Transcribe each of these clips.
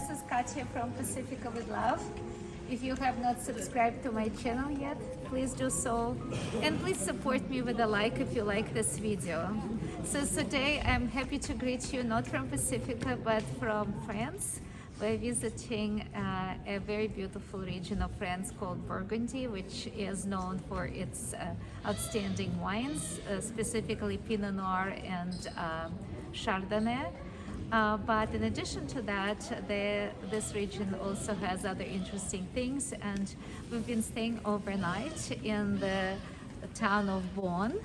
this is Katya from Pacifica with Love. If you have not subscribed to my channel yet, please do so. And please support me with a like if you like this video. So today I'm happy to greet you not from Pacifica but from France. We're visiting a very beautiful region of France called Burgundy, which is known for its outstanding wines, specifically Pinot Noir and Chardonnay. But in addition to that, this region also has other interesting things, and we've been staying overnight in the town of Beaune,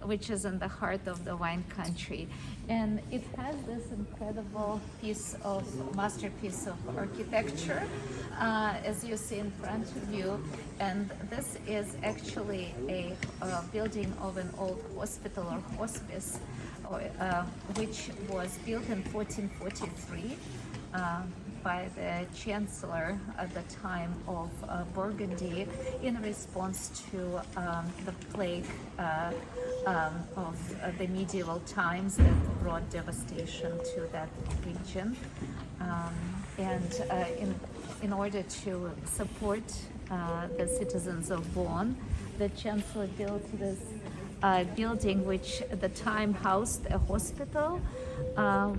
which is in the heart of the wine country. And it has this incredible masterpiece of architecture, as you see in front of you. And this is actually a building of an old hospital or hospice, which was built in 1443 by the chancellor at the time of Burgundy in response to the plague of the medieval times that brought devastation to that region. In order to support the citizens of Beaune, the chancellor built this building, which at the time housed a hospital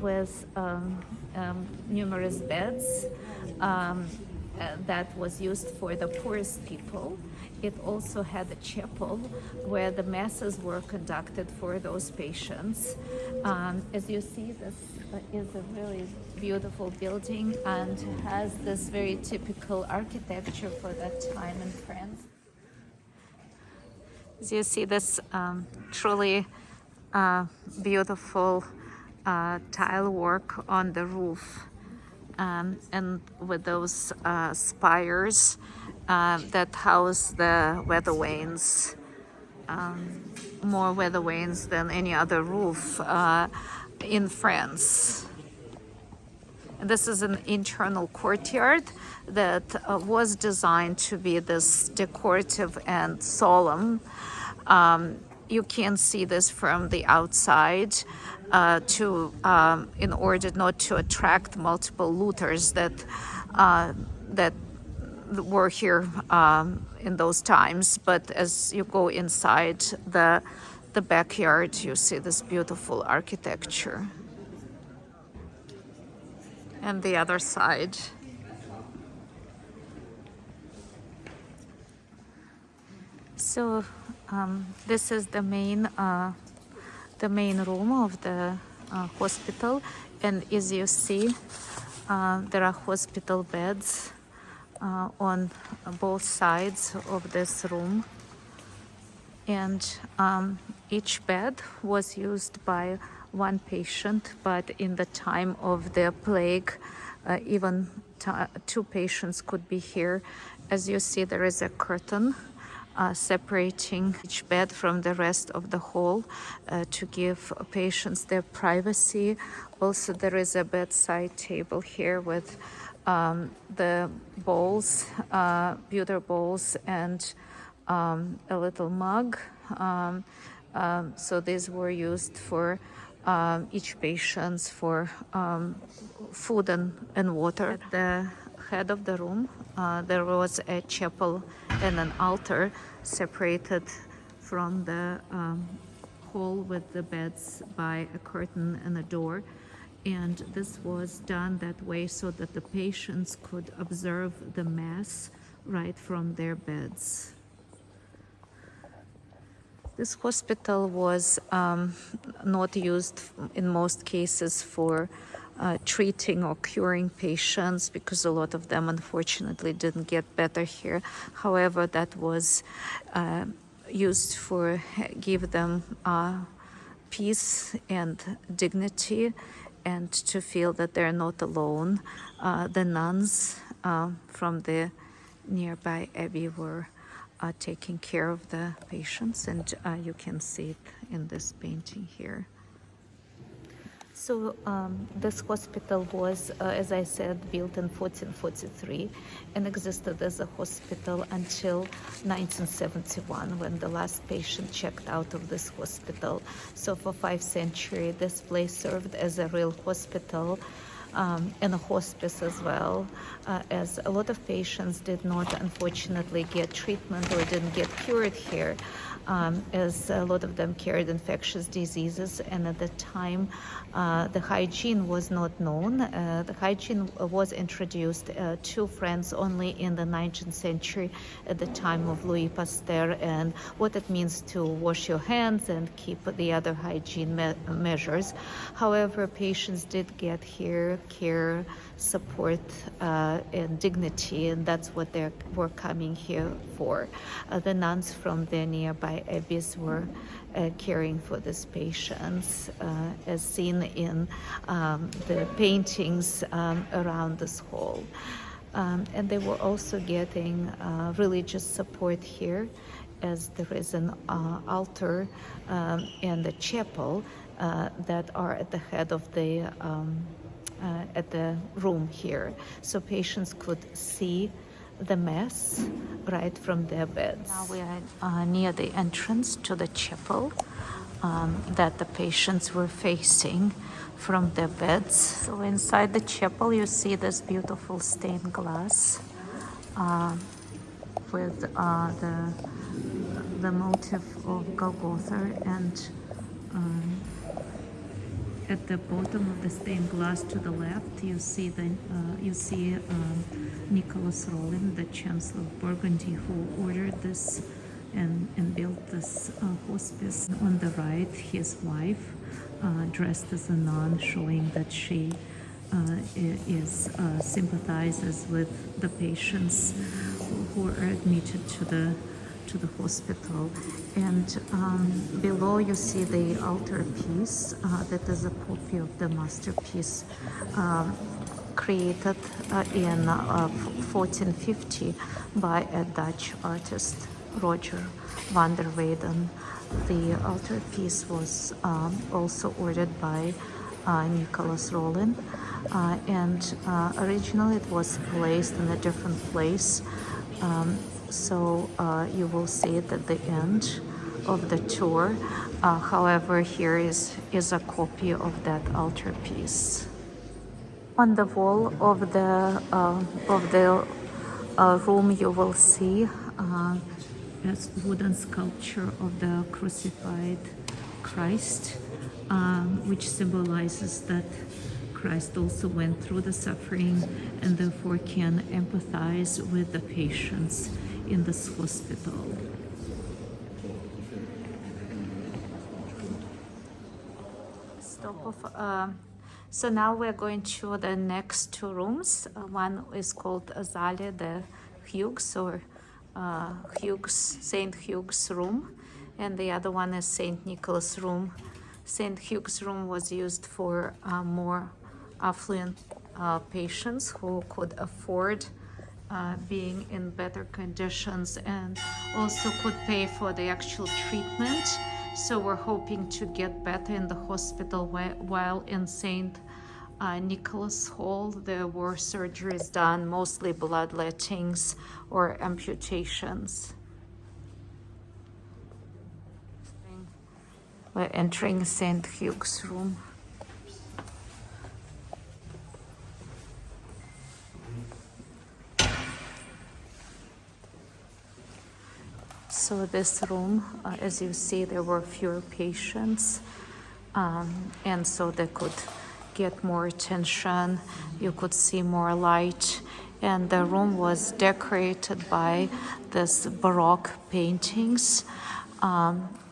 with numerous beds that was used for the poorest people. It also had a chapel where the masses were conducted for those patients. As you see, this is a really beautiful building and has this very typical architecture for that time in France. As you see, this truly beautiful tile work on the roof, and with those spires that house the weather vanes, more weather vanes than any other roof in France. And this is an internal courtyard that was designed to be this decorative and solemn. You can see this from the outside in order not to attract multiple looters that were here in those times. But as you go inside the backyard, you see this beautiful architecture. And the other side. So this is the main room of the hospital, and as you see, there are hospital beds on both sides of this room, and each bed was used by one patient, but in the time of the plague, even two patients could be here. As you see, there is a curtain separating each bed from the rest of the hall to give patients their privacy. Also, there is a bedside table here with the bowls, pewter bowls, and a little mug. So these were used for each patient for food and water. At the head of the room, there was a chapel and an altar separated from the hall with the beds by a curtain and a door. And this was done that way so that the patients could observe the Mass right from their beds. This hospital was not used in most cases for treating or curing patients, because a lot of them unfortunately didn't get better here. However, that was used for give them peace and dignity, and to feel that they're not alone. The nuns from the nearby abbey were taking care of the patients, and you can see it in this painting here. So this hospital was, as I said, built in 1443 and existed as a hospital until 1971, when the last patient checked out of this hospital. So for 5 centuries, this place served as a real hospital in a hospice as well, as a lot of patients did not unfortunately get treatment or didn't get cured here, as a lot of them carried infectious diseases, and at the time the hygiene was not known. The hygiene was introduced to France only in the 19th century at the time of Louis Pasteur, and what it means to wash your hands and keep the other hygiene measures. However, patients did get here care, support, and dignity, and that's what they were coming here for. The nuns from the nearby abbeys were caring for these patients, as seen in the paintings around this hall. And they were also getting religious support here, as there is an altar and a chapel that are at the head of the at the room here, so patients could see the mass right from their beds. Now we are near the entrance to the chapel that the patients were facing from their beds. So inside the chapel you see this beautiful stained glass with the motif of Golgotha, and at the bottom of the stained glass to the left, you see Nicholas Rollin, the Chancellor of Burgundy, who ordered this and built this hospice. On the right, his wife, dressed as a nun, showing that she sympathizes with the patients who are admitted to the hospital. And below you see the altarpiece that is a copy of the masterpiece created in 1450 by a Dutch artist, Roger van der Weyden. The altarpiece was also ordered by Nicholas Rollin, and originally it was placed in a different place. So you will see it at the end of the tour. However, here is a copy of that altarpiece. On the wall of the room, you will see a wooden sculpture of the crucified Christ, which symbolizes that Christ also went through the suffering and therefore can empathize with the patients in this hospital. So now we're going to the next two rooms. One is called Azalea de Hughes, or St. Hugh's room, and the other one is St. Nicholas room. St. Hugh's room was used for more affluent patients who could afford being in better conditions and also could pay for the actual treatment. So we're hoping to get better in the hospital, while in St. Nicholas Hall there were surgeries done, mostly bloodlettings or amputations. We're entering St. Hugh's room. So this room, as you see, there were fewer patients, and so they could get more attention. You could see more light, and the room was decorated by this Baroque paintings,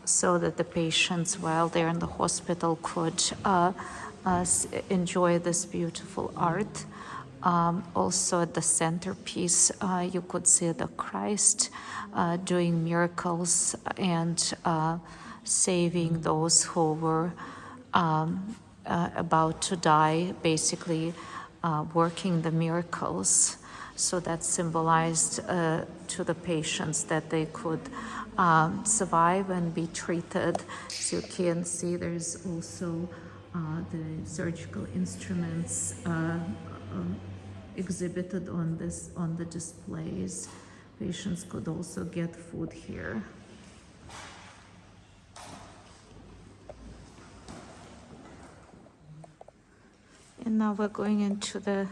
so that the patients, while they're in the hospital, could enjoy this beautiful art. Also at the centerpiece, you could see the Christ doing miracles and saving those who were about to die, basically working the miracles. So that symbolized to the patients that they could survive and be treated. As you can see, there's also the surgical instruments exhibited on the displays. Patients could also get food here. And now we're going into the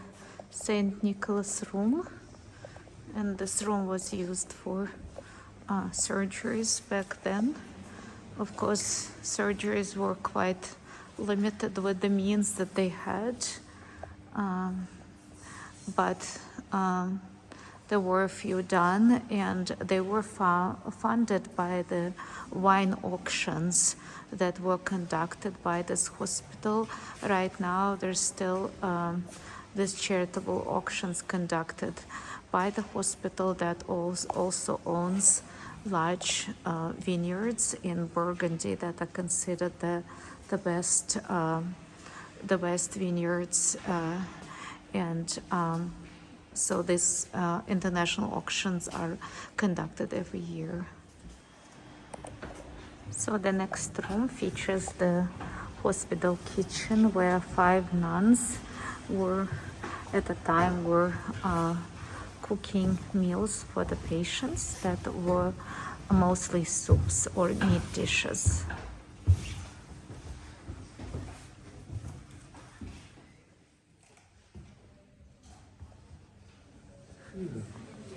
St. Nicholas room, and this room was used for surgeries back then. Of course, surgeries were quite limited with the means that they had, but there were a few done, and they were funded by the wine auctions that were conducted by this hospital. Right now, there's still these charitable auctions conducted by the hospital that also owns large vineyards in Burgundy that are considered the best vineyards, so these international auctions are conducted every year. So the next room features the hospital kitchen, where 5 nuns were cooking meals for the patients that were mostly soups or meat dishes.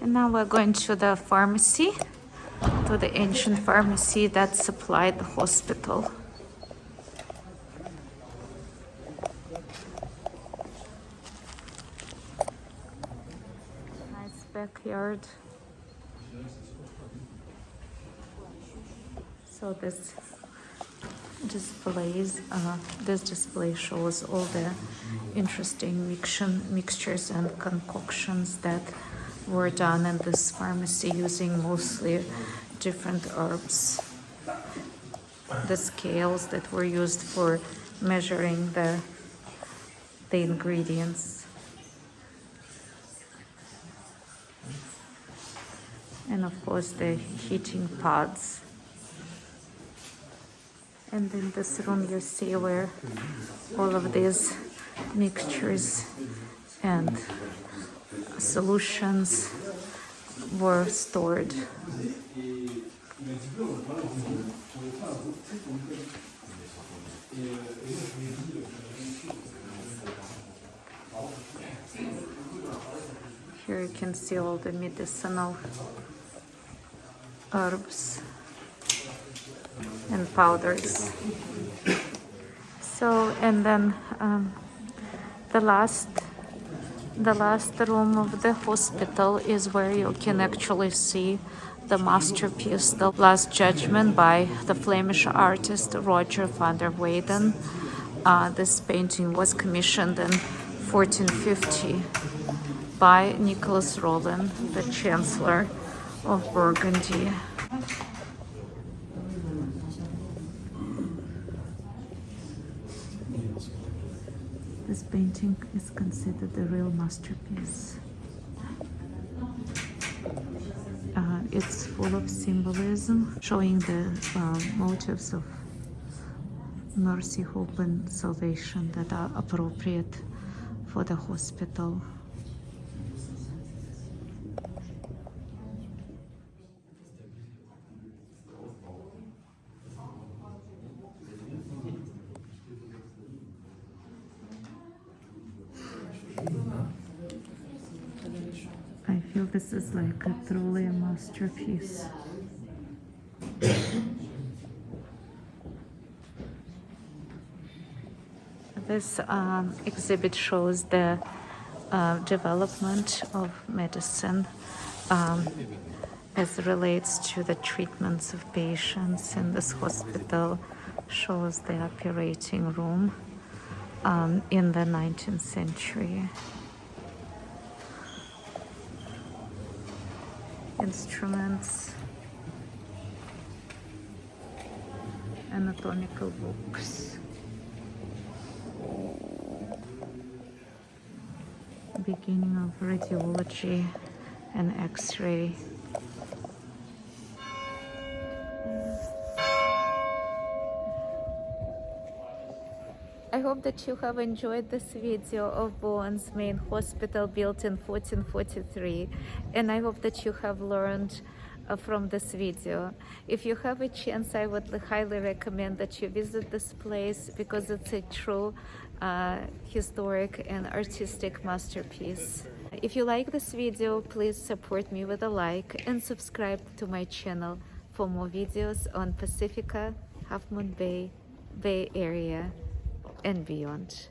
And now we're going to the pharmacy, to the ancient pharmacy that supplied the hospital. Nice backyard. So this display shows all the interesting mixtures and concoctions that were done in this pharmacy using mostly different herbs. The scales that were used for measuring the ingredients. And of course the heating pods. And in this room you see where all of these mixtures and solutions were stored. Here you can see all the medicinal herbs and powders. So, and then the last room of the hospital is where you can actually see the masterpiece, The Last Judgment by the Flemish artist Roger van der Weyden. This painting was commissioned in 1450 by Nicholas Rollin, the Chancellor of Burgundy. This painting is considered a real masterpiece. It's full of symbolism, showing the motives of mercy, hope, and salvation that are appropriate for the hospital. I feel this is like a truly a masterpiece. This exhibit shows the development of medicine as relates to the treatments of patients in this hospital. Shows the operating room in the 19th century. Instruments, anatomical books, beginning of radiology and X-ray. I hope that you have enjoyed this video of Beaune's main hospital, built in 1443, and I hope that you have learned from this video. If you have a chance, I would highly recommend that you visit this place, because it's a true historic and artistic masterpiece. If you like this video, please support me with a like and subscribe to my channel for more videos on Pacifica, Half Moon Bay, Bay Area, and beyond.